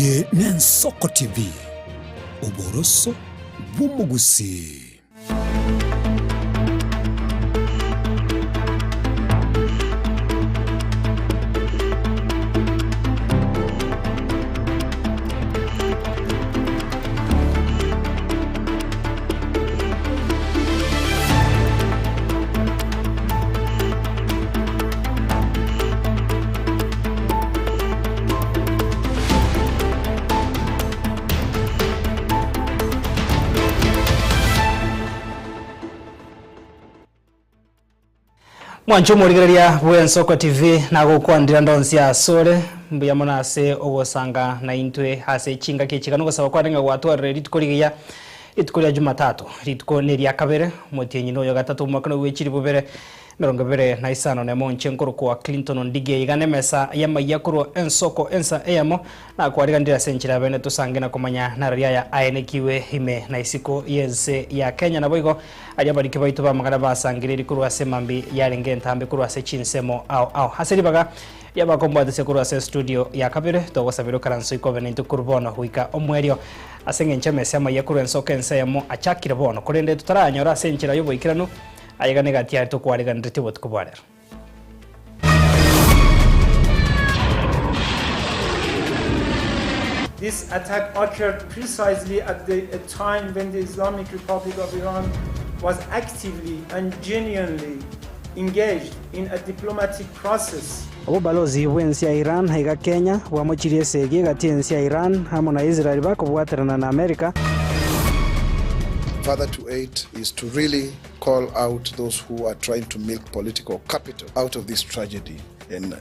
Ege n'Ensoko TV Oboroso bw'umugusi. Mwancho murigereria bw'Ensoko TV nago kwandira ndonsi ya sore mbuya monase obosanga na intwe hase chinga kechikano gusaba kwarenga gwatwarire ritukorigia itukoria Jumatatu rituko neri akabere mutienyi no yo gatatu mwaka w'ekiri bubere 25 na monche nkuru kwa Clinton ndige igane mesa yama yakuru Ensoko ensa eyamo na kwariga ndira senchira bene tusange na kumanya na ria ya aenekiwe hime na isiko yense ya Kenya na boigo ajabariki baitu ba magana basangire kuru asemambi yarenge ntambe kuru ase chinsemo au haseri baga yabakomba de sekuru ase studio ya kabere to sabiro karanso ikove ntu kurbono huika omwerio asenge nchemese yama yakuru Ensoko ensa yamo achakire bono kurende tutaranyora senchira yobo ikiranu ayega negatia to kwariga ndriti bot kubwarera. This attack occurred precisely at a time when the Islamic Republic of Iran was actively and genuinely engaged in a diplomatic process. Obalozi bw'ensi ya Iran haiga Kenya bwamochirie sege gati ensi ya Iran hamwe na Israel bakobwaterana na America. Further to aid is to really call out those who are trying to milk political capital out of this tragedy and,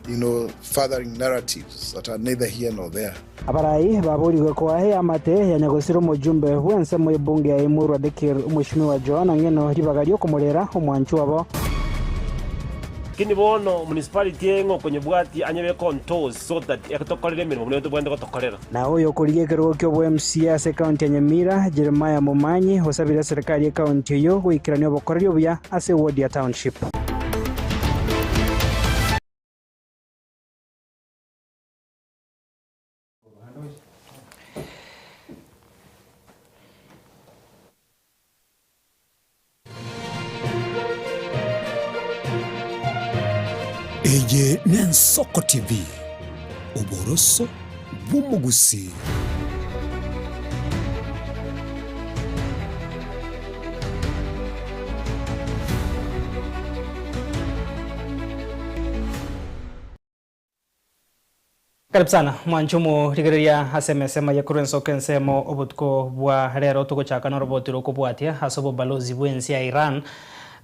furthering narratives that are neither here nor there. Abarai baburirwe kwahe amate yanyagosiro mujumbe bw'ense mu bunge ya Imuru Adekir Mheshimiwa Joana ngeno ribagario kumurera omwanchu wabo. Kini bono municipality ngo kwenye bwati anyebe contours so that yakatokorera mirimo bune tubwende gotokorera na oyo kurigekerwo kyo bwa MCA county ya Nyamira Jeremiah Mumanyi hosabira serikali ya county yo gwikirania obokorerio buya ase ward ya township. Ege n'Ensoko TV Oboroso bw'umugusi. Karibu sana mwanchumu rigereria hasemesema yakuru Ensoko ensemo obutko bwa rero tugochaka no robotiro kubwatia hasobo balozi bw'ensi ya Iran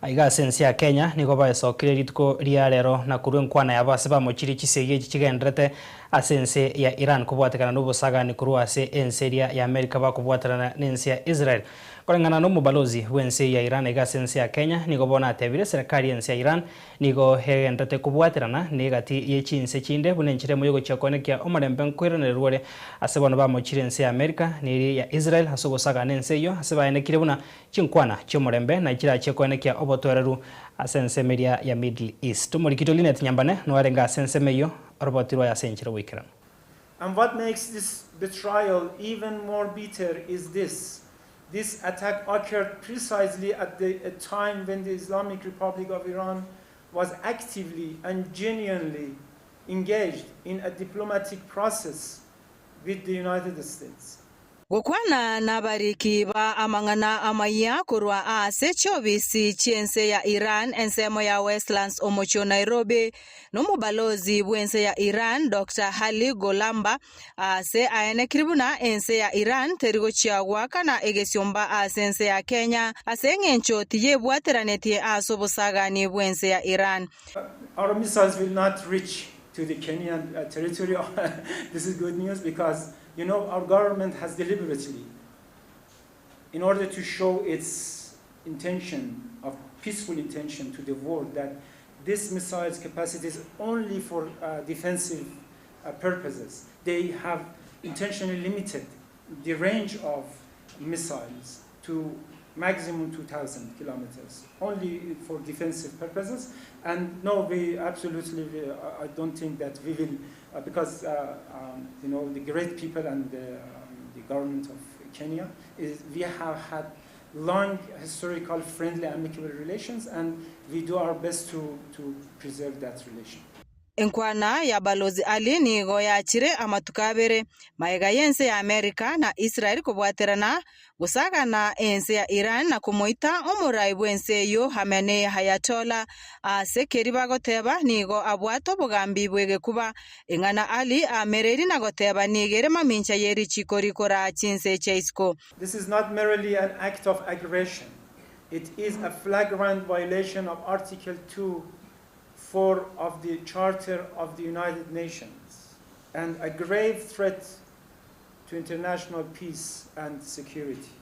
aiga sensi ya Kenya niko bayesokire ritko ria rero na kurwe nkwana yabase bamochiri kisege kigendrete asense ya Iran kubwatekana n'ubusaga ni kuru ase enseria ya America bakubwaterana n'ensi ya Israel korengana no mubalozi wense ya Iran aiga sensi ya Kenya niko bona atebire serikali yense ya Iran niko hegendrete kubwaterana negati yechinse chinde bunenchire muyogo chakonekia omarembe nkwirane rwore asebona bamochiri ense ya America ni ya Israel hasobosaga n'ense yo asebayenekire buna chinkwana chomorembe na kira chakonekia obotwereru asense media ya Middle East tumurikito linet nyambane no arenga sense meyo robotiro ya senchiro wikira. And what makes this betrayal even more bitter is this attack occurred precisely at a time when the Islamic Republic of Iran was actively and genuinely engaged in a diplomatic process with the United States. Gukwana nabariki ba amangana amaya kurwa ase chobisi chiense ya Iran ensemo ya Westlands omocho Nairobi nomubalozi bwense ya Iran Dr. Hali Golamba ase aene kiribuna ense ya Iran terigo chiagwa kana egesiomba asense ya Kenya ase ngencho tiye bwateraneti asobosaga ni bwense ya Iran. Our missiles will not reach to the Kenyan territory. This is good news because our government has deliberately, in order to show its intention of peaceful intention to the world, that this missiles capacity is only for defensive purposes. They have intentionally limited the range of missiles to maximum 2,000 kilometers, only for defensive purposes. And no, I don't think that we will, because the great people and the government of Kenya we have had long historical friendly amicable relations, and we do our best to preserve that relation. Enkwana ya balozi Ali nigo yachire amatukabere maega yense ya Amerika na Israel kubwaterana gusagana ense ya Iran na kumuita omurai bwense yo hamene hayatola asekeri bagoteba nigo abwato bugambi bwege kuba engana Ali amereri na goteba nigere mamincha yeri chikorikora chinse cheisko. This is not merely an act of aggression. It is a flagrant violation of Article 2(4) of the Charter of the United Nations and a grave threat to international peace and security.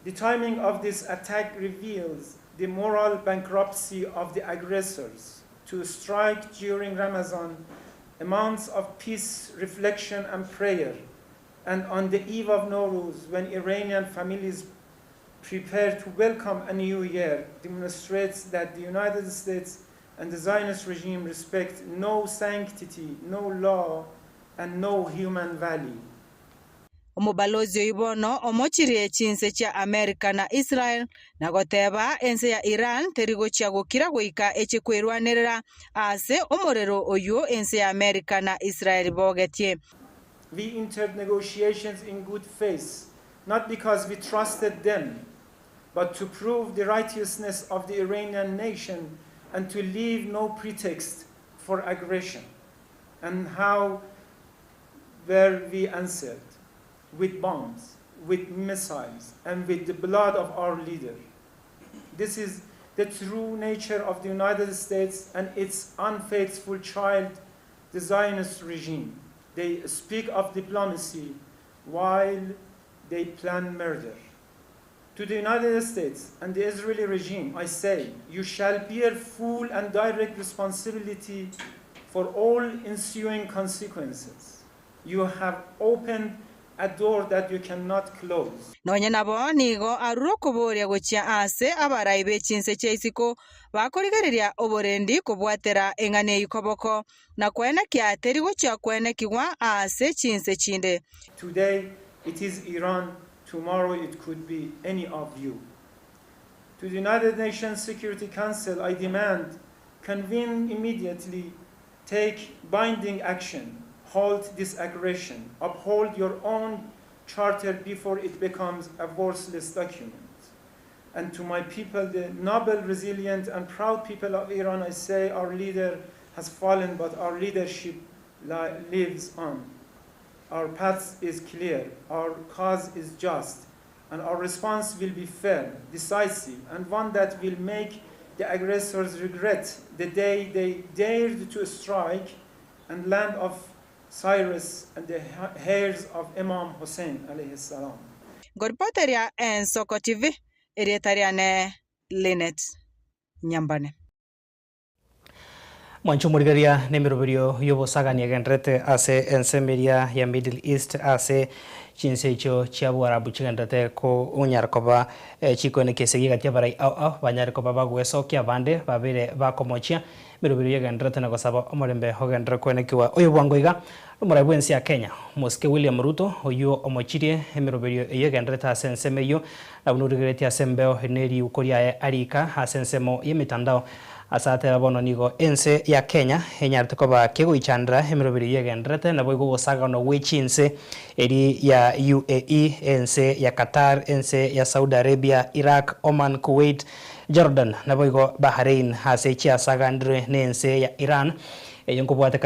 The timing of this attack reveals the moral bankruptcy of the aggressors to strike during Ramadan, a month of peace, reflection, and prayer, and on the eve of Nowruz, when Iranian families prepare to welcome a new year, demonstrates that the United States and the Zionist regime respect no sanctity, no law, and no human value. Omubalozi ibono omochire chinse cha Amerika na Israel na goteba ense ya Iran terigo chia gukira goika echikwerwanirira ase omorero oyo ense ya Amerika na Israel bogetie. We entered negotiations in good faith, not because we trusted them, but to prove the righteousness of the Iranian nation and to leave no pretext for aggression. And how were we answered? With bombs, with missiles, and with the blood of our leader. This is the true nature of the United States and its unfaithful child, the Zionist regime. They speak of diplomacy while they plan murder. To the United States and the Israeli regime, I say, you shall bear full and direct responsibility for all ensuing consequences. You have opened a door that you cannot close. Nonye nabo nigo aruro kuboria gochia ase abarai bechinse cheisiko bakorigereria oborendi kubwatera engane ikoboko na kwena kya teri gochia kwena kiwa ase chinse chinde. Today it is Iran, tomorrow it could be any of you. To the United Nations Security Council, I demand, convene immediately, take binding action, halt this aggression, uphold your own charter before it becomes a worthless document. And to my people, the noble, resilient, and proud people of Iran, I say our leader has fallen, but our leadership lives on. Our path is clear, our cause is just, and our response will be firm, decisive, and one that will make the aggressors regret the day they dared to strike and land of Cyrus and the heirs of Imam Hussein alayhi salam. Gorpoteria en Soko TV, editoriane Linet Nyambane. Mwanchumurigaria nemirobirio yobosagania genrete ase ensemeria ya Middle East ase chinsecho chiabu arabu chigendete ko unyarkoba chikone kesegiga tiabarai au banyarkoba bagwesokia bande babire bakomochia mirobirio genrete na gosaba omorembe hogendre kwenekiwa oyo bwangoiga umurai bwensi ya Kenya Moske William Ruto oyo omochirie emirobirio yegendrete ase ensemeyo na unurigereti ase mbeo heneri ukoria arika ase ensemo yemitandao asate bono nigo ense ya Kenya enyarte koba kego ichandra emirobiri yegendrete nabo igosaga no wechinse eri ya UAE ense ya Qatar ense ya Saudi Arabia Iraq Oman Kuwait Jordan nabo igo Bahrain hase chia sagandre nense ya Iran eyonko bwate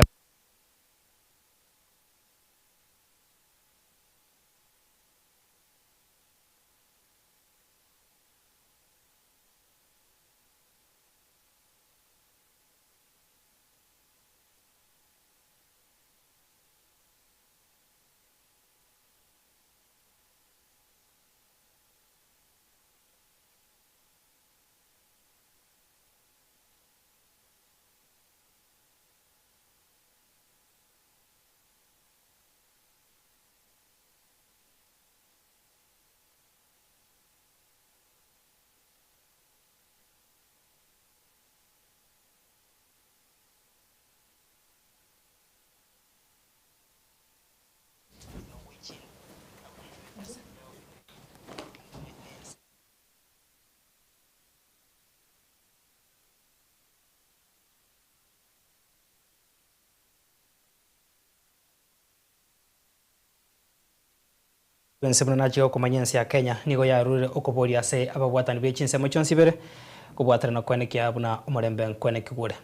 Nsemo na chiko kumanyensi ya Kenya nigo ya rure okobori ase abagwatani bechinse mochonsi bere kubwatana na kweneki abuna omorembe kweneki gure.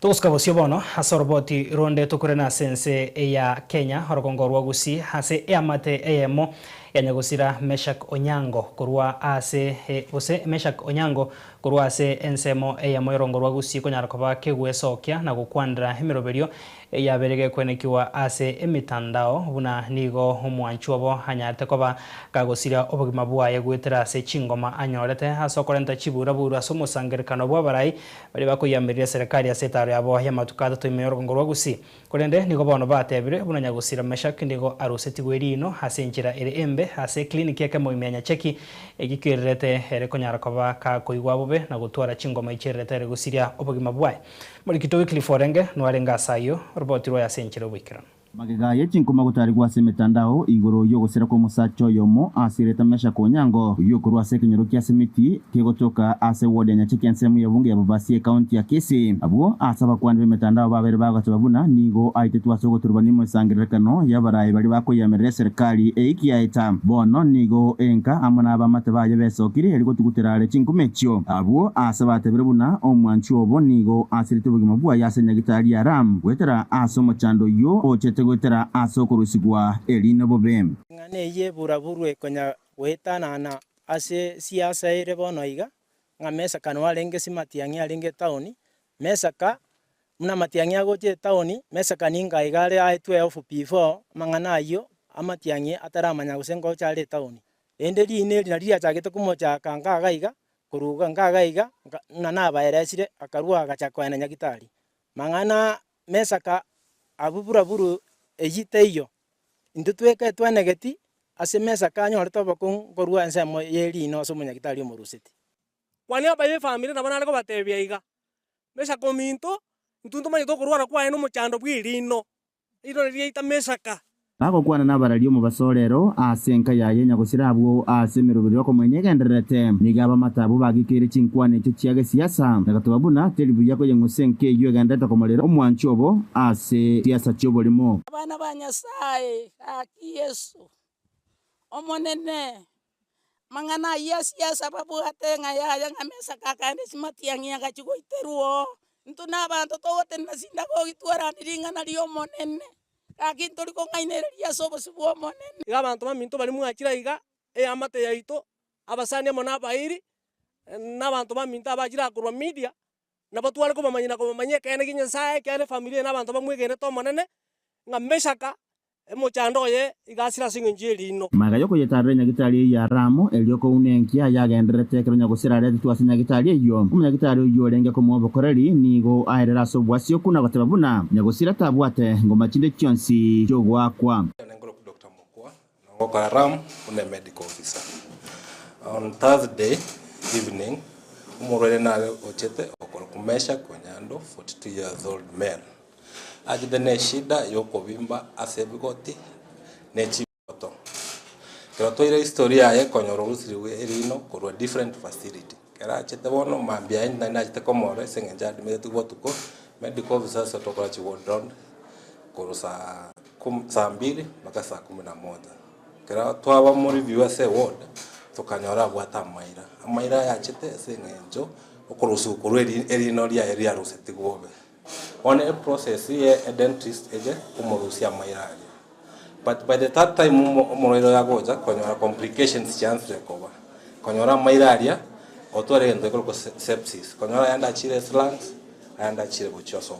Toska bosio bono asorboti ronde tukure na sense ya Kenya horokongo rwagusi hase amate emo yanyagusira Meshak Onyango kurwa ase ose Meshak Onyango kurwa ase ensemo emo irongo rwagusi konyara koba kegwesokia na gukwandra emiroberio yaberege kwenekiwa ase emitandao buna nigo omwanchu obo hanyate koba kagusira obogima bwaye gwetera ase chingoma anyorete asokorenta chibura buru asomusangerikano bwa barai bari bakoyamirira serikali ase taro yabo ya matukata to imeyorongo rwagusi kurende nigo bono batebire buna nyagusira Meshak nigo aruseti gwerino hase nchira ere embe hase clinic yake moimenya cheki egikirete ere konyara koba ka koigwa bobe na gutwara chingoma icherete ere gusiria obogima bwaye muri kitowe Cliforenge nwarenga sayo roboti rwa yasenchira bwikira Magega yechinkuma gutari kwa semitandao igoro yo gusera ko musacho yomo asireta Meshak Onyango yo kurwa sekenyero kya semiti kegotoka ase wode nya chikensemu yabunge yababasi county ya Kisii abo asaba kwandwe metandao babere bagatubabuna nigo aitetu asogo turbani musangirekano yabaraye bali bakoyamerera serikali eikiaita bono nigo enka amana abamate baye besokiri eliko tuguterale chinkumechyo abo asaba atebirabuna omwanchu obo nigo asirite bugima bwa yasenya gitali ya ram wetera asomo chando yo ochete gwetera asokorusigwa elino bobe ngane ye buraburwe konya wetana na ase siasa ire bono iga nga Meshak walenge simatiangi alenge taoni Meshak muna matiangi agoje taoni Meshak ninga igare ai 12 P4 mangana yo amatiangi ataramanya gusengo chale taoni ende line linaria chagete kumocha kanga gaiga kuruga ngaga iga na baeresire akarua agachakwana nyagitari mangana Meshak abubura buru ejiteyo indutweke twanegeti ase Meshak anyoreta bakon korwa ensemo yeri no so munyagitari omuruseti kwani abaye family na banale ko batebya iga Meshak ominto ntuntu manyi to korwa kwa eno muchando bwirino iro riita Meshak Ako kwana nabaralio mu basolero asenka yaye nyagusira abwo asemerubiro ko mwenyegenderete nigaba matabu bagikire chinkwane cyo kiyaga siasa nagatubabuna telebu yako yengusenke yegandata komolero omwanchobo ase siasa chobo limo abana banyasaye aki Yesu omonene mangana siasa babu atenga ya nga Meshak akane simatiangi agachigoiteruo ntuna abantu togote nasinda go gitwara niringa na rio monene akinto liko ngainereria sobo sibuo monene iga abantu baminto bali mwakira iga amate yaito abasani mona bairi n'abantu baminto abajira kurwa media nabatwale ko bamanyeka kene kinyasaye kene familia n'abantu bamwegere to monene nga Meshak mochando ye igasira singenjeri no magayo ko yetarre nyagitari ya ramo elioko unenkia yagenderete kero nyagusira rete twase nyagitari yo umunyagitari yo lenge ko mobokoreri nigo aherera so bwasio kuna batebabuna nyagusira tabwate ngoma chinde chionsi jogwakwa Dr. Mokwa ngokara ram une medical officer on Thursday evening umurere na ochete okoro kumesha konyando 42 years old male ajide ne shida yoko bimba asebigoti ne chiboto kero toire historia ye konyoro rusiriwe erino korwa different facility kera chete bono mambia ina na chete komore sengenja admit gotuko medical officers otokora chi wardon koro saa 2 mpaka saa 11 kera twaba mu review ase ward tukanyora bwata amaira ya chete sengenjo okorosu korwe erino ria ruseti gobe on a process here a dentist eje umurusia mairali but by the third time umuriro yagoja konyora complications chance recover konyora mairalia otore ndo ko sepsis konyora yanda chire slants yanda chire buchoso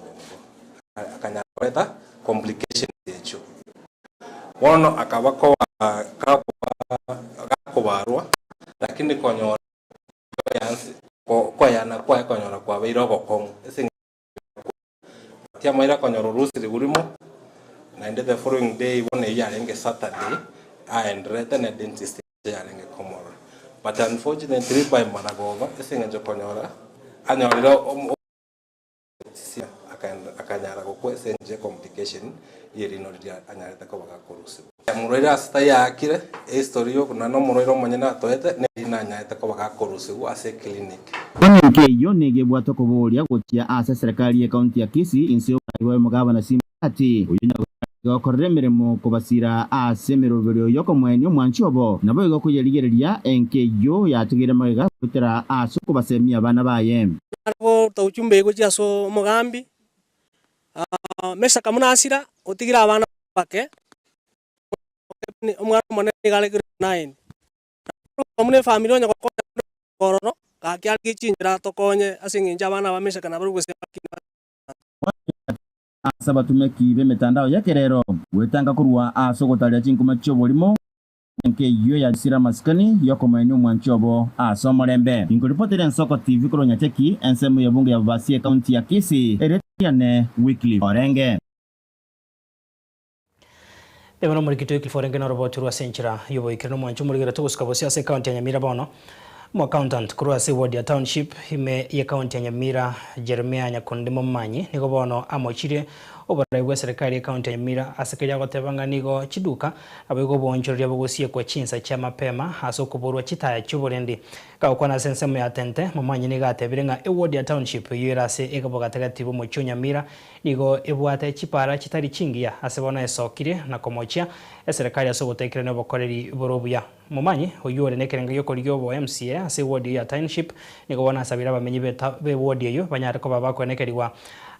akanyareta complications yecho wono akabako akakobarwa lakini konyora yansi kwa yana kwa konyora kwa beiro kokon tia maira konyoro rusiri urimo na ende the following day one yarenge Saturday and written a dentist yarenge komoro but unfortunately by managova esengejo konyora anyoriro akanyara ko esenje complication yerino anyareta ko bagakorusi murira sta yakire history yo kuna no muriro manyana toete ne nanyareta ko bagakorusi ase clinic Onke yo nege bwato ko bolia gotia ase serikali ya county ya Kisii insio wa mugaba na simati gakorera emirimo kubasira ase emirobero y'okomweni omwanchi obo nabo igo kuyerigereria enkeyo yatigire magega gutera ase kubasemia abana baye abo tauchumbe igo chiaso mugambi mesa kamunasira utigira abana bake omwana monene gale 9 omune family onye kororo kakia gichinjira tokonye asinginja abana bamesha kana bari gusema asaba tumekibe mitandao yake rero wetanga kurwa asogotalia chinkuma chobolimo enkeyo ya sira maskani yokomweni omwanchi obo asomorembe ingoripotera Nsoko TV kuronya teki ensemo ya bunge ya Babasie county ya Kisii eretiane weekly orenge Ebono murikito weekly forenge na roboti rwa senchira yobo ikirino mwanchi murigera tugusuka ase county ya Nyamira bono mu accountant kurwa ase ward ya township ime ya county ya Nyamira Jeremia Nyakundi Momanyi nigo bono amochire obarai bwa serikali ya county ya Nyamira asekeja gotebanga nigo chiduka abigo bonchoria bogusie kwa chinsa cha mapema haso kuburwa chitaya chuburendi kaukwana sensemo ya tente Momanyi niga atebirenga ward ya township yirase egaboga tagatibo mu Nyamira nigo ebwate chipara chitari chingia asebona esokire na komochia serikali asogotekire no bokoreri borobuya Momanyi oyore nekerenga yokorigyo bo MCA ase ward ya township nigo bona sabira bamenyi be ward yo banyare ko babako nekeriwa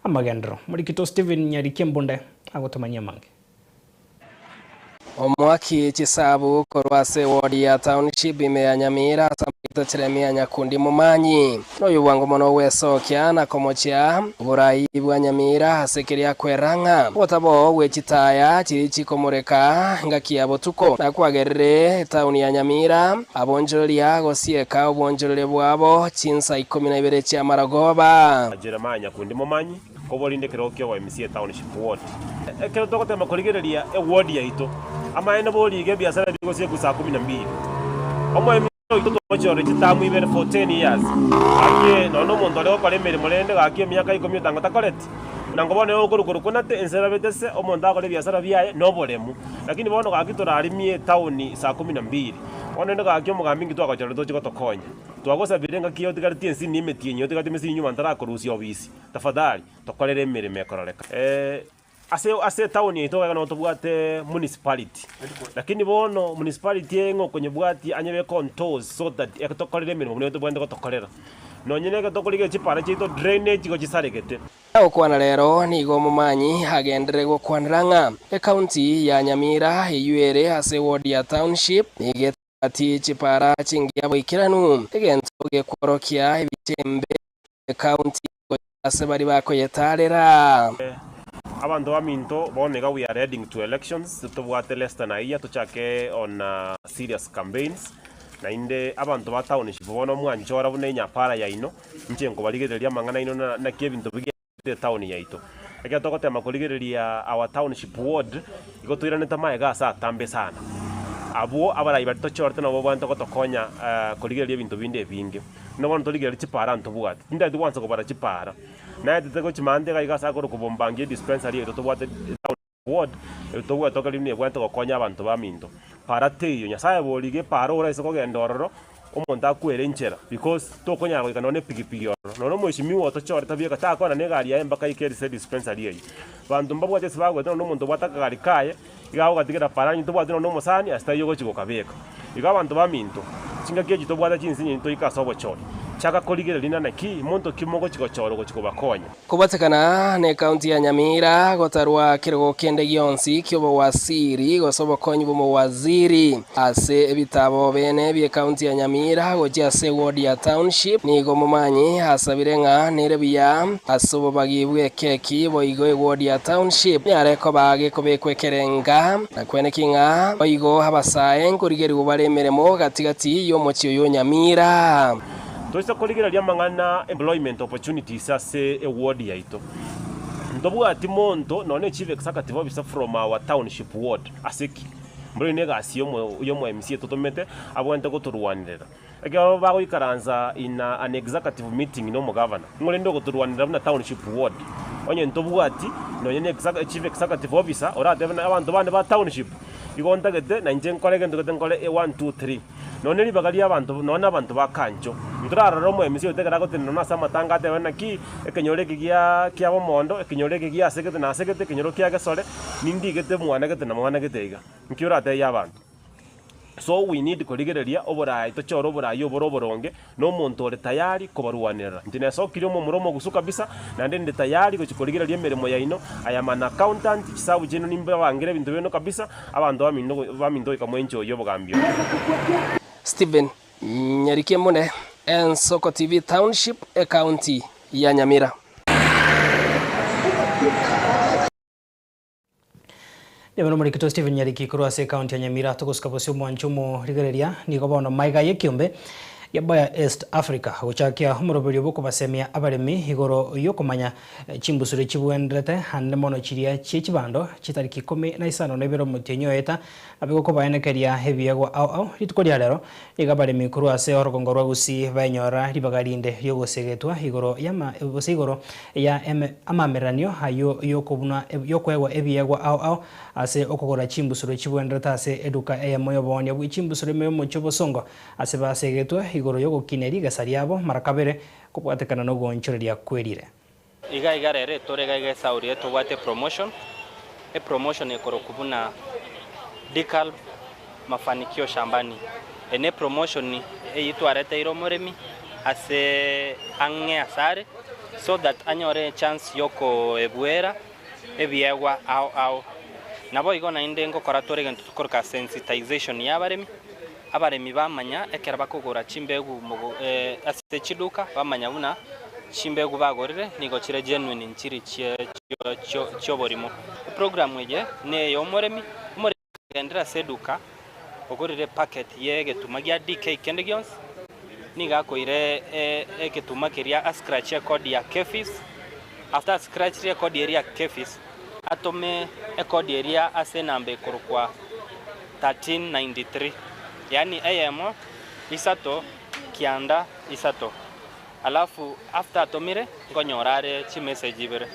amagendro murikito Steven Nyarikembonde agotomanyia mange omwaki chisabu korwase ward ya township ime ya Nyamira samito Jeremia Nyakundi Momanyi noyo wango mono wesokya na komochia burai bwa Nyamira hasekeria kweranga botabo wechitaya chirichi komoreka ngakia botuko na kwagerere town ya Nyamira abonjoria gosieka obonjorere bwabo chinsa 12 cha maragoba Jeremia Nyakundi Momanyi kobolinde kirokyo wa MCA township ward ekero tokotema koligereria ward ya ito ama ene bolige biashara bigosie kusa 12 omo ito tochore chitamu ibere for 10 years akie nono mondo leo kale mere molende akie miaka 10 tanga takoleti nangobone okuru kunate ensera betese omonda akole biashara biaye no bolemu lakini bono gakitora arimie town saa 12 onende gakyo mugambi ngitwa gachoro tochiko tokonya twagosa birenga kiyo tigariti ensi nimetinyo tigati mesi nyuma ndara korusi obisi tafadhali tokolere emirimo ekororeka ase town yeto kana otobwate municipality lakini bono municipality engo konye bwati anyebe contours so that ekatokolere emirimo ne otobwende gotokolera nonyene gatokolige chipara chito drainage go chisaregete okwana lero nigo Momanyi agendere gokwaniranga county ya Nyamira eyuere ase ward ya township nige ati chipara chingia boikiranu egento gekworokia ebitembe county ase bari bako yetarera abantu baminto bonega we are heading to elections tubwate less than a year tuchake on serious campaigns na inde abantu ba township bono mwanchora bune nyapara ya ino nchengo baligereria mangana ino na kebinto bige town ya ito eke tokotema koligereria our township ward igotwirane tamaega sa tambe sana abo abara ibarto chorte no bobanto gotokonya koligereria bintu binde binge no bono toligereria chipara ntobwate nda duwansa kobara chipara na tetego chimande ga igasa ko kubombangie dispensary eto tobwate ward eto bwa toka limne bwanto gokonya abantu baminto para teyo nyasaye bolige para ora isoko gendororo omonta kwere nchera because tokonya go kanone pigipigi oro no mwishimi woto chore tabieka ta kona ne gari ya embaka ikeri se dispensary eyo bantu mbabwate sibago no muntu bwataka gari kaye igaho gatigera para nyi tobwate no mosani asta yogo chiko kabeka igaho bantu baminto chinga keji tobwata chinsi nyi to ikasobo chore chaka koligere lina na ki monto kimogo chikochoro go chikobakonya kubatekana ne county ya Nyamira gotarwa kirgo kende gionsi kyobo wasiri gosobo konyi bomo waziri ase ebitabo bene bye county ya Nyamira goja ase ward ya township nigo Momanyi hasabirenga nerebiya asobo bagibwe keki boigo ward ya township yareko bage kobekwekerenga nakwenekinga boigo habasaye kurigeri ubaremeremo gatigati yo mochio yo Nyamira toisa koligereria mangana employment opportunities ase ward ya ito ndobwati monto none chief executive officer from our township ward aseki mbere ne gasi yo mu MCA totomete abwente goturwanirira ege bago ikaranza in an executive meeting no mu governor ngole ndo goturwanirira na township ward onye ndobwati none ne chief executive officer ora devana abantu bane ba township igontagete na nje nkolege ndogete nkole 1 2 3 none ribagaria abantu none abantu bakanjo nturarora mo emisi otegera gotenda na sama tangate wana ki ekenyore kigia kia bomondo ekenyore kigia segete na segete kenyoro kia gesore nindi gete mwana gete na mwana geteiga nkiura te yabantu. So we need kurigereria oborai tochoro oborai oboronge no muntu ore tayari kubarwanira ndine so kiri mu muromo gusu kabisa na ndende tayari kuchikurigereria emirimo yaino ayamana accountant kisabu jeno nimba bangire bintu bino kabisa abantu bamindo ikamwenjo yobogambio. Steven Nyarikie Mune, Ensoko TV Township, County ya Nyamira. Nibano murikito Steven Nyarikie kurwase county ya Nyamira tukusikabosio mwanchumo rigereria niko bono maiga yekiumbe yabaya East Africa guchakia umuroberi boko basemia abaremi igoro yokomanya chimbusure chibuendrete hande mono chiria chibando chitariki 15 nebero mutenyo eta abiko ko bayenekeria hebiego au ritukoria rero igabaremi kurwase orogongo rwagusi banyora ribagarinde yogosegetwa igoro yama igoro ya amameranio hayo yokobuna yokwegwa ebiego au ase okogora chimbusure chibuendrete ase eduka eyamoyo bonya bwichimbusure meyo muchobosongo ase basegetwa igoro yogo kineri gasariabo marakabere kubwatekana no gonchoreria kwerire iga rere torega iga saurie tubate promotion promotion ekoro kubuna decal mafanikio shambani ene promotion ni yitwarete iro moremi ase ange asare so that anyore chance yoko ebuera ebiegwa au nabo igona indengo koratorega ntukorka sensitization yabaremi abaremi bamanya ekera bakogora chimbegu ase chiduka bamanya buna chimbegu bagorire nigo chire genuine nchiri cyo borimo program ye ne yo moremi gendera seduka ogorire packet yege tumagia DK kendegions niga koire eketumakeria a scratch record ya kefis after scratch record area kefis atome record area ase nambe korokwa 1393 yani ayemo isato kianda isato alafu after atomire ngonyorare chi message ibere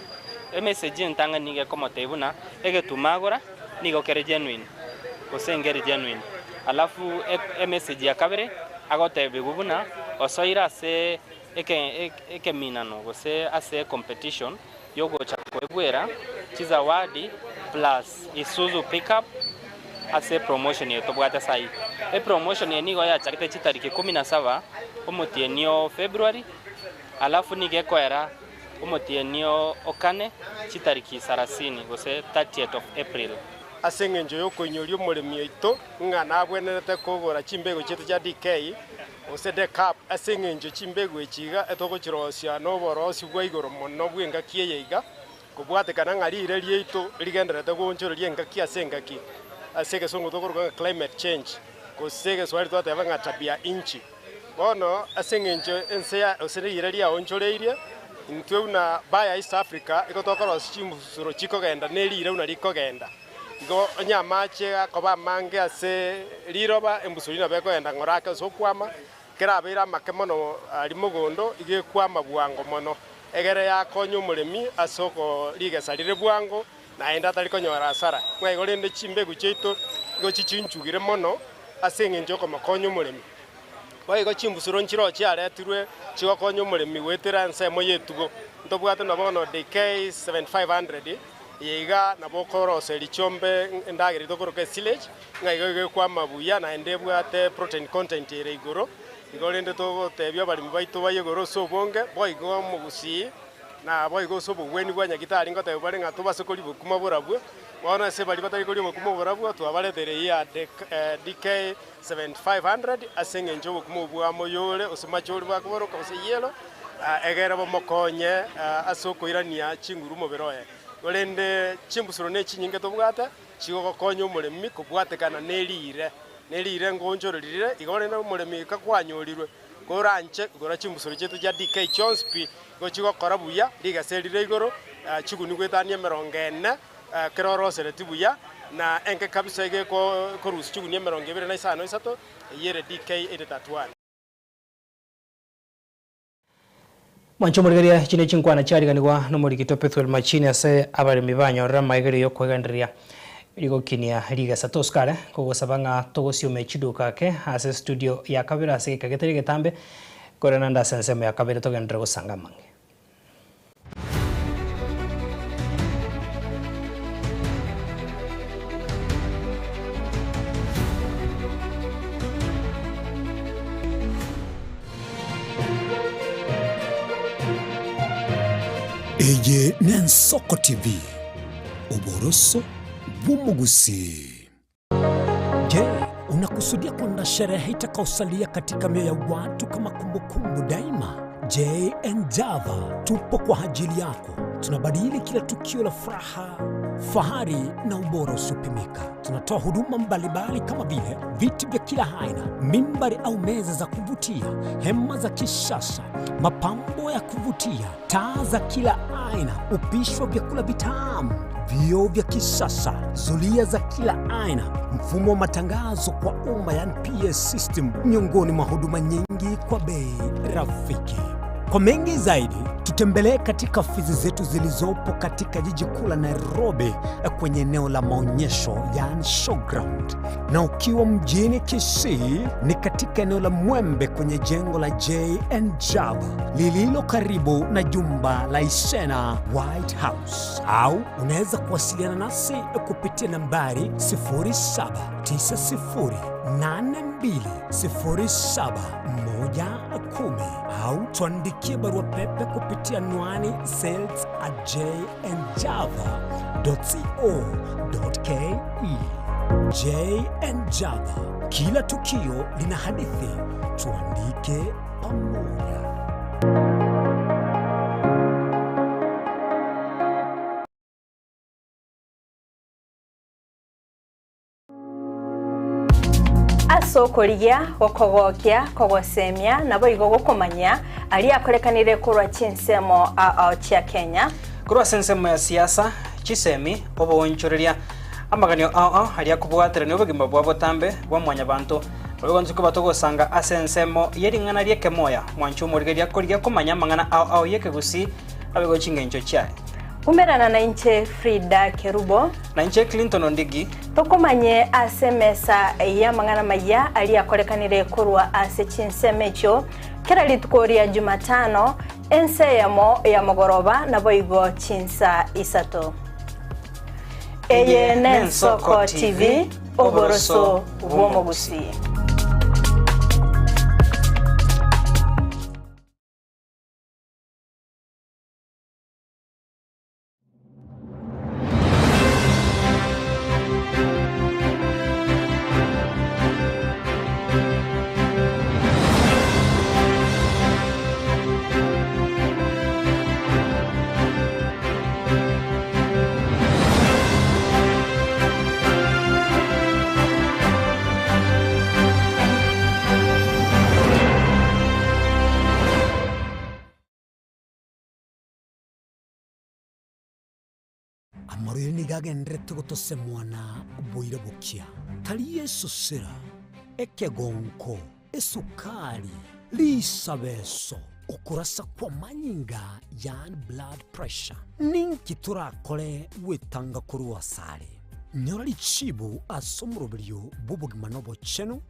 message ntanga nige komotebuna egetumagora nigo kere genuine osengere genuine alafu message yakabere agotebe bubuna osoira se eke minano gose ase competition yogo chakwebwera chizawadi plus isuzu pickup ase promotion yeto bwata sai promotion yenigo ya chakete chitariki 17 omotienio February alafu nigekoera omotienio okane chitariki 30 gose 30th of April asengenjo yokonyorio murimi ito ngana abwenerete kogora chimbego chetu cha DK osede cap asengenjo chimbego echiga etogochirosia no borosi bwa igoro mono bwenga kiyeiga kubwatekana ngari irerie ito rigenderete gonchororie ngaki asengaki asege songo tokoro climate change kosege swali twateba ngatabia inchi bono asengenjo enseya osere ireria onchoreirie ntweuna baya East Africa ikotokoro chimbusuro chikogenda nerire una rikogenda go nyamache akoba mange ase liroba embusurina bekoenda ngorake sokwama kerabira makemono ali mugondo igekwama bwango mono egere yakonyo muremi asoko ligesalire bwango na enda talikonyora asara mwegorende chimbegu cheito go chichinchugire mono asengenjo komakonyo muremi baigo chimbusuro nchiro chiaretirwe chigokonyo muremi wetera nsemo yetugo ntobwate nabono DK 7500 yiga nabokorose lichombe ndagiri tokoroke silage ngaigo kwa mabuya na ndebwate protein content ire igoro igorende to tebya bali mbaito bayegoro sobonge boigo mugusi na boigo sobugweni bwanya gitari ngote bali ngatuba sekoli bukuma borabwe wana se bali batari koli bukuma borabwe twabaretere ya DK 7500 asenge njobo kumubwa moyole osimacholi bakoboroka osiyelo egera bomokonye asoko irania chinguru moberoye olende chimbusuro ne chinyinge tobwata chigokonya umuremi kubwatekana nerire ngonjororire igorenda umuremi kakwanyorirwe koranche gora chimbusuro chetu ja DK Chonspi go chigokora buya ligaserire igoro chiguni gwetania 40 kerorosere tibuya na enke kabisa ige ko rusi chiguni 25 yere DK 831 Mwancho murigeria chine chinkwana chari ganigwa no murikito Pethuel Machine ase abaremi banyorera maigeri yo kweganderia Iligo kinia liga satoskare kugusabanga togosiume chiduka ke ase studio ya kabira ase kageteri getambe korenanda sensemo ya kabira togendera gusanga mange. Eye Nensoko TV Uboroso Bumugusi. Je, unakusudia kuandaa sherehe itakayosalia katika mioyo ya watu kama kumbukumbu daima? J&Java tupo kwa ajili yako. Tunabadili kila tukio la furaha, fahari na ubora usiopimika. Tunatoa huduma mbalimbali kama vile viti vya kila aina, mimbari au meza za kuvutia, hema za kisasa, mapambo ya kuvutia, taa za kila aina, upishi wa vyakula vitamu, vioo vya kisasa, zulia za kila aina, mfumo wa matangazo kwa umma yani PS system, miongoni mwa huduma nyingi kwa bei rafiki. Kwa mengi zaidi, tutembelee katika ofisi zetu zilizopo katika jiji kuu la Nairobi kwenye eneo la maonyesho yani showground. Na ukiwa mjini Kisii ni katika eneo la Mwembe kwenye jengo la J&Java lililo karibu na jumba la Isena White House. Au unaweza kuwasiliana nasi kupitia nambari 07920710 au tuandikie barua pepe kupitia anwani sales@jnjava.co.ke. J&Java, kila tukio lina hadithi, tuandike pamoja. Asokoria gokogokia kogosemia nabo igogo komanya ali akorekanire kurwa chinsemo chia Kenya kurwa sensemo ya siasa chisemi obonchoreria amaganio ali akubwatira no bugimba bwa botambe bwa mwanya bantu ogonzuko batogosanga asensemo yeringana rieke moya mwanchu murigeria korigia komanya mangana yeke gusi abego chingencho chae umerana na inche Frida Kerubo na inche Clinton Ondigi tokomanye asemesa ya mangana maya ali akorekanire kurwa ase chinsemecho kera litukoria Jumatano enseyamo ya mogoroba na boigo chinsa isato. Eye Nensoko TV Oboroso Bwomogusi. Amaruyeni gagendrete gotose mwana boire bukia tali Yesu sira ekegonko esukari lisabeso ukurasa kwa manyinga yani blood pressure ninki turakore wetanga kuruwa sare nyorali chibu asomurubiryo Obogima Nobochenu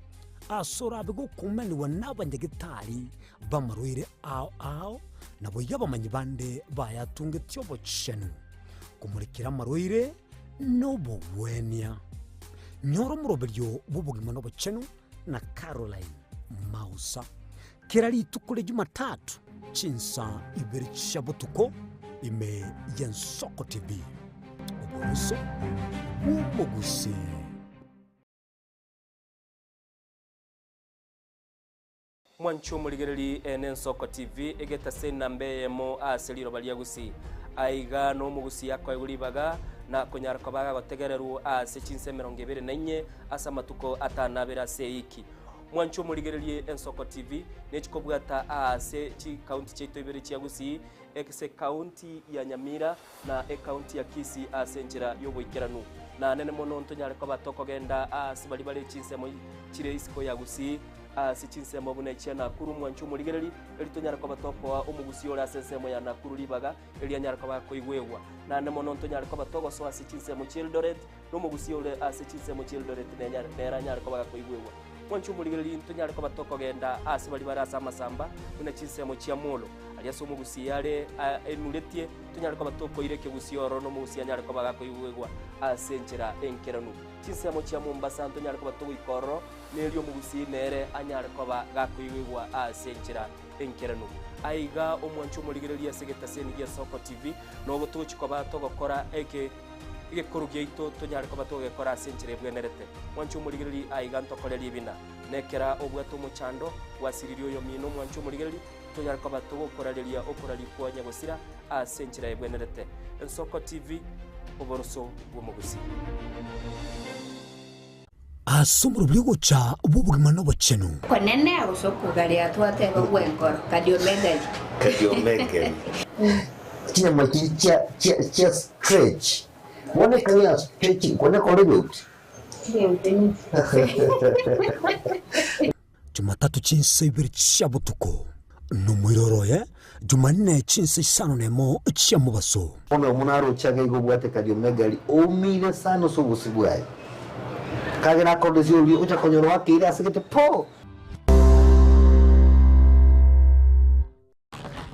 asora bego kumeni wanabanyegitari bamaruyire ao nabo yabamanyi bande bayatunge Obochenu kumurikira marwire n'obugwenya nyoro muroberyo Obogima Nobochenu na Caroline Mausa kirali tukule Jumatatu chinsa ibiri chabutuko ime Nensoko TV Oboroso Bumugusi. Mwanchu muligereri Nensoko TV egeta senambe yemo aseliro baliagusi aiga no mugusi yako eguribaga na konyara kobaga gotegereru ase chinse 24 asa matuko atanabera seiki mwancho muligererie Nensoko TV nechikobwata ase chi county cheto ibere chiagusi ekse county ya Nyamira na county ya Kisii ase njira yoboikeranu na nene mono ntonyare ko batoko genda ase bali chinse mo chire isiko yagusi ase chinsemo bune chia Nakuru mwanchu muligereri elitonyara kwa batopo omugusi ora sensemo ya Nakuru libaga elianyara kwa koigwegwa na nemo nontonyara kwa batogo so ase chinsemo Childoret nomugusi ore ase chinsemo Childoret neranyara kwa koigwegwa mwanchu muligereri ntonyara kwa batoko genda ase bali barasa amasamba bune chinsemo chia Molo aliaso omugusi yale enuletie tonyara kwa batoko ireke gusi oro nomugusi anyara kwa koigwegwa ase nchera enkeranu chinsemo chia Mombasa ntonyara kwa batoko ikoro nelio mugusi nere anyara kwa gakoigwegwa ase nchera enkeranu aiga omwanchu muligereria segeta seni ya Soko TV no botuchi kwa batogokora igekuru gyeito tonyara kwa batogekora ase nchera bwenerete mwanchu muligereri aiga ntokoreria bina nekera obwato muchando wasiririo yo mino mwanchu muligereri tonyara kwa batogokoreria okorarikwa nyagosira ase nchera bwenerete Soko TV oboroso bwomugusi asomro byogocha Obogima Nobochenu konene usokugari atwateba gwenkoro Cardiomegaly tia machicha chia stretch wone kanya stretching kone kolebut Jumatatu chinse ibiri chia butuko numwiroroye Jumanne chinse isano nemo chia mubaso ono munaro chage igobwate Cardiomegaly omine sano sobusibwaye kagera kondesio uli ucha konyoro wake ile asigete po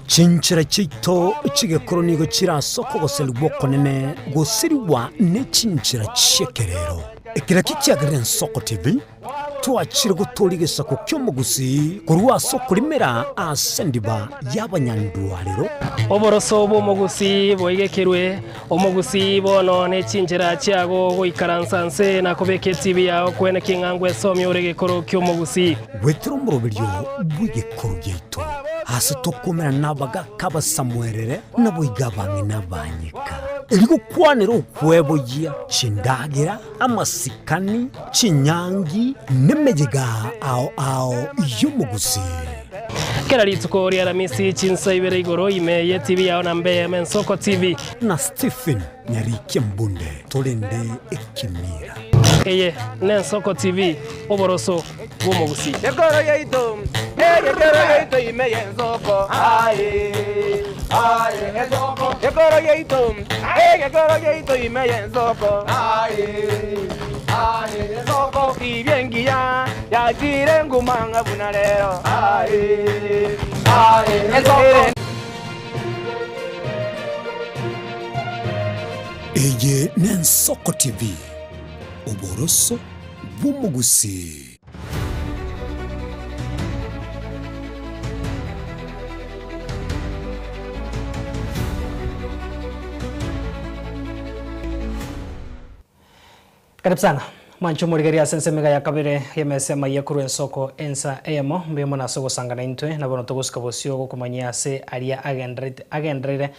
chinchira chito chigekoro nigo chira soko goseli bokonene gosiriwa ne chinchira chekerero ekira kichagren Soko TV twachire gutoriga sako kyomugusi kurwa soko limera asendiba yabanyandwalero oboroso bwomugusi boigekerwe omugusi bono ne chinjira chiago goikaransanse na kobeke TV yao kwene kingangwe somyo uregekoro kyomugusi wetero murobiryo bwigekoro gyeito hasi tokomera nabaga kabasamwerere naboigabange nabanyika eligo kwanero kweboya chindagira amasikani chinyangi nemejega ao yomugusi kera litsuko ria Ramisi chinsa ibere igoro imeye TV yao na mbeye Soko TV na Stephen Nyarike Mbunde tolende ekimira eye ne Soko TV oboroso bwomugusi yekoro yeito imeye Soko Soko yekoro yeito imeye Soko Soko ibyengiya yakire ngumanga bunarero eye ne Soko TV oboroso bwomugusi Karibu sana mwancho murigeria sensemega ya kabire yemesema yakuru Soko ensa emo mbemo na sogo sangana intwe na bono toguska bosio gokumanya se aria agendrere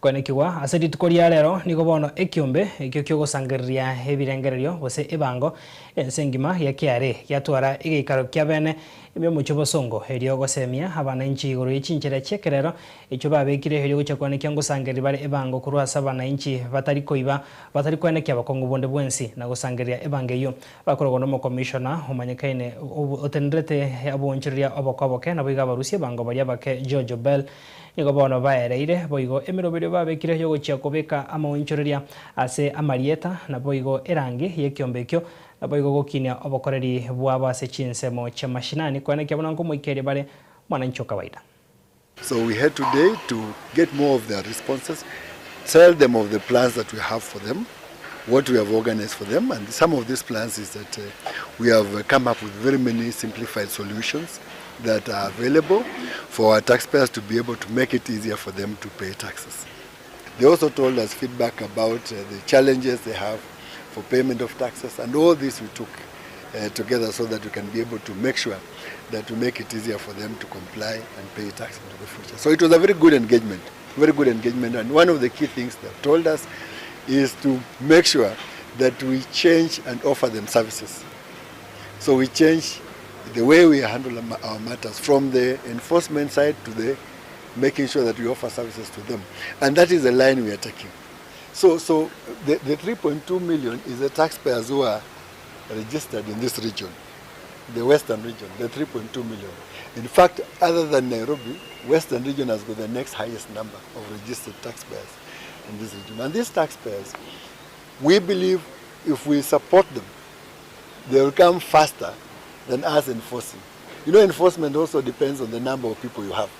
konekiwa asedi tukoria lero nigo bono ekiombe ekyo kyo gosangirria ebirengererio bose ebango ensengima ya kiare yatwara igikaro kya bene ibyo mucho bosongo erio gosemia abana inchi igoro ichinchira chekerero echo babekire erio gocha kwanekya ngosangirri bare ebango kurwa sabana inchi batari koiba batari kwanekya bakongo bonde bwensi na gosangirria ebange yo bakorogo no commissioner umanyekaine otendrete abonchiria obokoboke na biga barusia bango baria bake George Bell nigo bono baereire boigo emirobero babekire yo gocha kobeka amaonchoreria ase amarieta na boigo erangi yekiombekyo na boigo gokinia obokoreri bwaba se chinsemo cha mashinani kwana kyabona ngo moikere bare mwananchi kawaida. So we had today to get more of their responses, tell them of the plans that we have for them, what we have organized for them, and some of these plans is that we have come up with very many simplified solutions that are available for our taxpayers to be able to make it easier for them to pay taxes. They also told us feedback about the challenges they have for payment of taxes, and all this we took together so that we can be able to make sure that we make it easier for them to comply and pay tax into the future. So it was a very good engagement, and one of the key things they told us is to make sure that we change and offer them services. So we change the way we handle our matters from the enforcement side to the making sure that we offer services to them. And that is the line we are taking. So the 3.2 million is the taxpayers who are registered in this region. the Western region, the 3.2 million. In fact, other than Nairobi, Western region has got the next highest number of registered taxpayers in this region. And these taxpayers, we believe if we support them, they will come faster than us enforcing. You know, enforcement also depends on the number of people you have.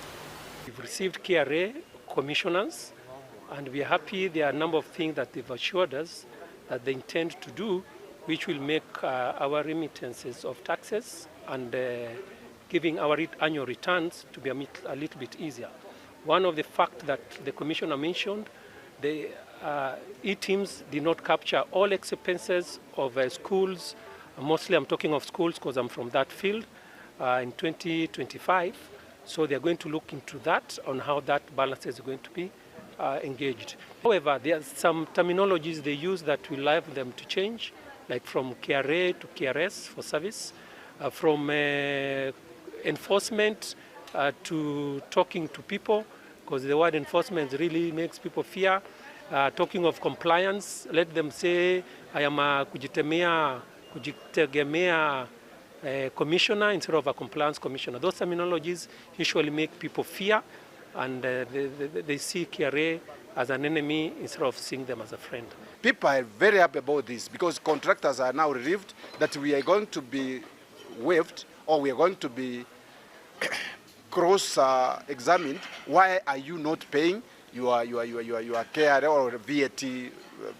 We've received KRA commissioners, and we are happy there are a number of things that they've assured us that they intend to do, which will make our remittances of taxes and giving our annual returns to be a little bit easier. One of the facts that the commissioner mentioned, the e-teams did not capture all expenses of schools. Mostly I'm talking of schools because I'm from that field in 2025. So they're going to look into that, on how that balance is going to be engaged. However, there are some terminologies they use that will allow them to change, like from KRA to KRS for service, from enforcement to talking to people, because the word enforcement really makes people fear. Talking of compliance, let them say, I am a kujitegemea commissioner instead of a compliance commissioner. Those terminologies usually make people fear, and they see KRA as an enemy instead of seeing them as a friend. People are very happy about this because contractors are now relieved that we are going to be waived, or we are going to be cross-examined. Why are you not paying your KRA or VAT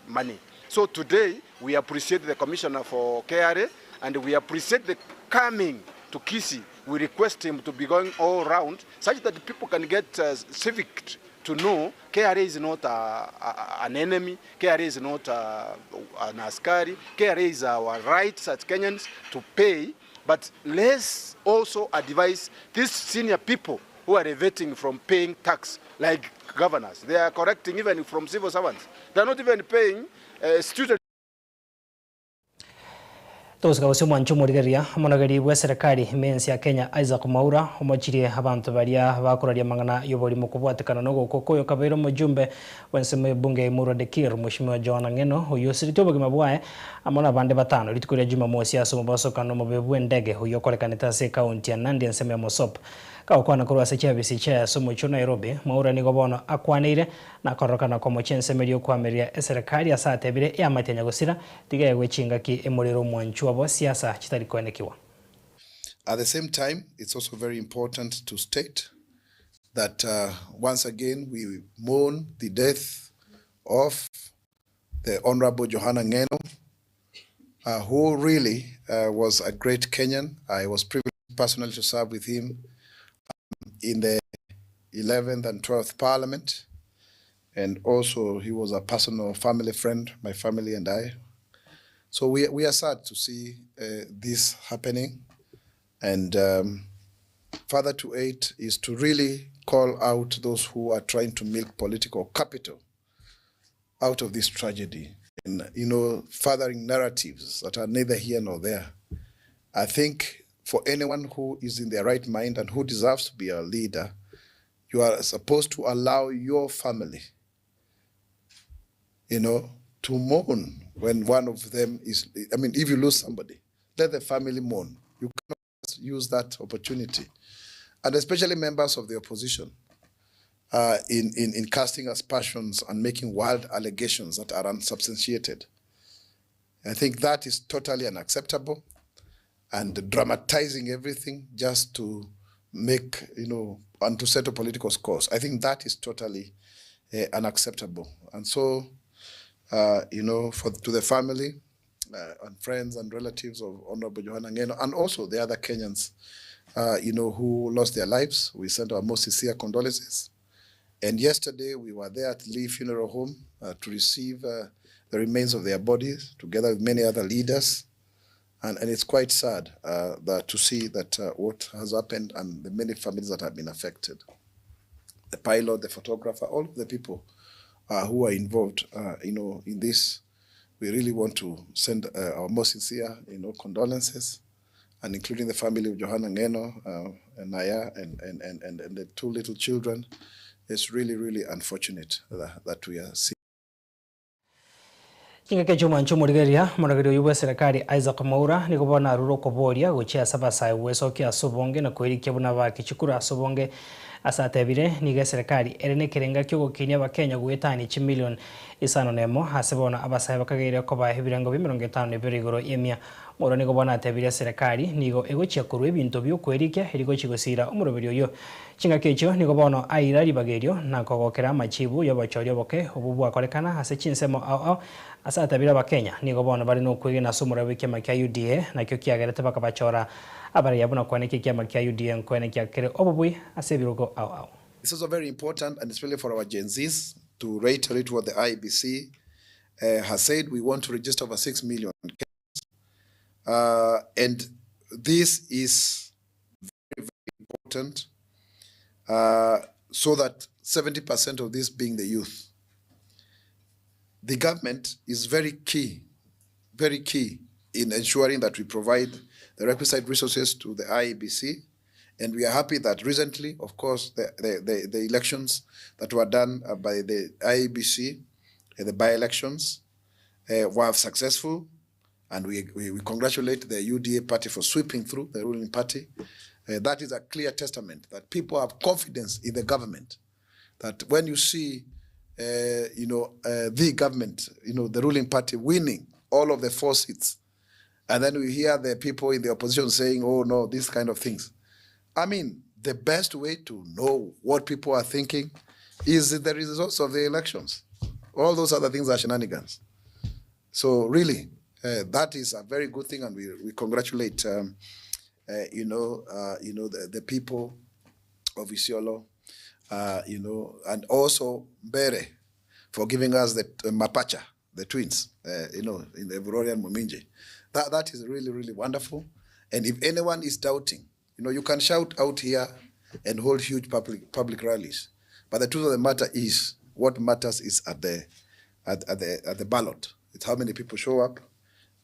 money? So today we appreciate the commissioner for KRA, and we appreciate the coming to Kisii. We request him to be going all around such that people can get civic to know KRA is not an enemy, KRA is not an askari, KRA is our rights as Kenyans to pay, but let's also advise these senior people who are evading from paying tax, like governors. They are correcting even from civil servants. They are not even paying students. Toska usio mwancho murigeria monogeri bwa serikali mensi ya Kenya Isaac Maura omochirie abantu baria bakuraria mangana yobori mukubwatekana no gokoyo kabeiro mujumbe wenseme bunge Murwa Dekir Mheshimiwa Joana Ngeno uyo sirito Obogima bwae amona bande batano litikuria Jumamosi asomo basokano mubebwe ndege uyo kolekanita se county ya Nandi enseme ya Mosop kaukwana kurwa sechabisi cha somo cho Nairobi Maura ni gobono akwanire na korokana kwa mochensemerio kwameria serikali asatebire ya matenya gusira tigaye gwechinga ki emuriro mwanchu abo siasa chitari kwenekiwa. At the same time, it's also very important to state that once again we mourn the death of the Honorable Joana Ngeno, who really was a great Kenyan. I was privileged personally to serve with him in the 11th and 12th Parliament, and also he was a personal family friend, my family and I. So we are sad to see this happening, and further to it is to really call out those who are trying to milk political capital out of this tragedy, and furthering narratives that are neither here nor there. I think for anyone who is in their right mind and who deserves to be a leader, you are supposed to allow your family, to mourn when one of them is, if you lose somebody, let the family mourn. You cannot use that opportunity. And especially members of the opposition in casting aspersions and making wild allegations that are unsubstantiated. I think that is totally unacceptable, and dramatizing everything just to make, and to settle political scores. I think that is totally unacceptable. And so, to the family and friends and relatives of Honorable Joana Ngeno, and also the other Kenyans, who lost their lives, we send our most sincere condolences. And yesterday we were there at Lee Funeral Home to receive the remains of their bodies, together with many other leaders. And it's quite sad to see that what has happened and the many families that have been affected. The pilot, the photographer, all of the people who are involved, in this, we really want to send our most sincere, condolences, and including the family of Joana Ngeno and Naya and the two little children. It's really, really unfortunate that we are seeing. Kinga ke chuma nchumo rigeria muragiro yubwe serikali Isaac Maura niko bona ruro koboria gochia sabasa weso kia sobonge na kweri kebuna ba kichukura sobonge asatebire nige serikali erene kerenga kyo gokinya bakenya gwetani 1 million isano nemo hasebona abasaye bakagire ko bahebirango 50 igoro yemia moro niko bona atebire serikali nigo egochia kurwe ebinto byo kwerike erigo chigosira umurobiri oyo chinga kecho niko bona aira ribagerio na kogokera machibu yobachorio boke obubu akorekana hase chinsemo ao asatabira bakenya nigo bona bari no kwigena somura wike makia UDA na kyo kiagerete bakabachora abari yabuna kwaneke kia makia UDA nkwaneke akere obubui asebirogo ao. This is very important, and especially for our Gen Zs, to reiterate what the IEBC has said. We want to register over 6 million. And this is very, very important so that 70% of this being the youth. The government is very key in ensuring that we provide the requisite resources to the IEBC. And we are happy that recently, of course, the elections that were done by the IEBC, the by-elections, were successful. And we congratulate the UDA party for sweeping through, the ruling party. That is a clear testament that people have confidence in the government. That when you see, the government, the ruling party winning all of the 4 seats, and then we hear the people in the opposition saying, oh no, these kind of things. I mean, the best way to know what people are thinking is the results of the elections. All those other things are shenanigans. So really, that is a very good thing, and we congratulate, the people of Isiolo, and also Bere for giving us the Mapacha, the twins, in the Evurorian Muminje. That is really, really wonderful. And if anyone is doubting, you can shout out here and hold huge public rallies. But the truth of the matter is, what matters is at the ballot. It's how many people show up,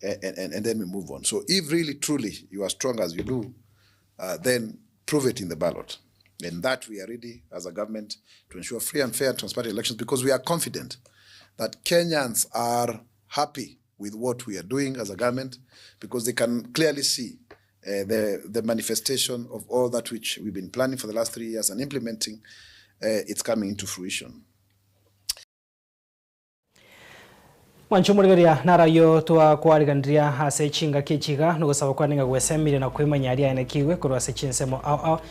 and then we move on. So if really, truly, you are strong as you do, then prove it in the ballot. And that we are ready as a government to ensure free and fair and transparent elections, because we are confident that Kenyans are happy with what we are doing as a government, because they can clearly see the manifestation of all that which we've been planning for the last 3 years and implementing. It's coming into fruition. Wanchumurigeria narayo twa kwarigandiria hase chinga kichiga nugusaba kwaninga gwesemire na kwimanyaria ene kiwe kurwa se chinsemo ao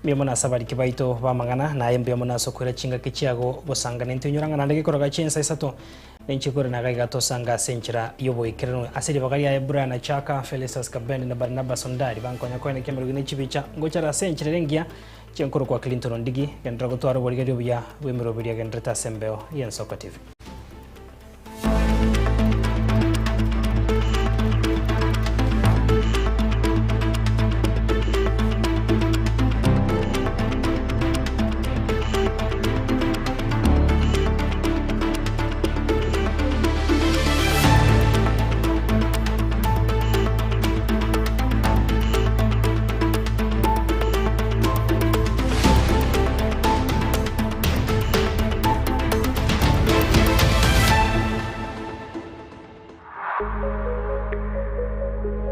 mimona sabari kibaito bamagana na yembe mona sokwira chinga kichiago bosangana ntinyuranga na ndege koroga chinsa isato nenchikore na gaiga tosanga senchira yobo ikirano asiri bagari ya Brian Chaka Felicitas Kabende na Barnabas Sondari bankonya kwene kemerugine chibicha ngochara senchira rengia chenkoro kwa Clinton Ndigi gendrago twaro borigerio bya bwemero bya gendreta sembeo yensoko TV.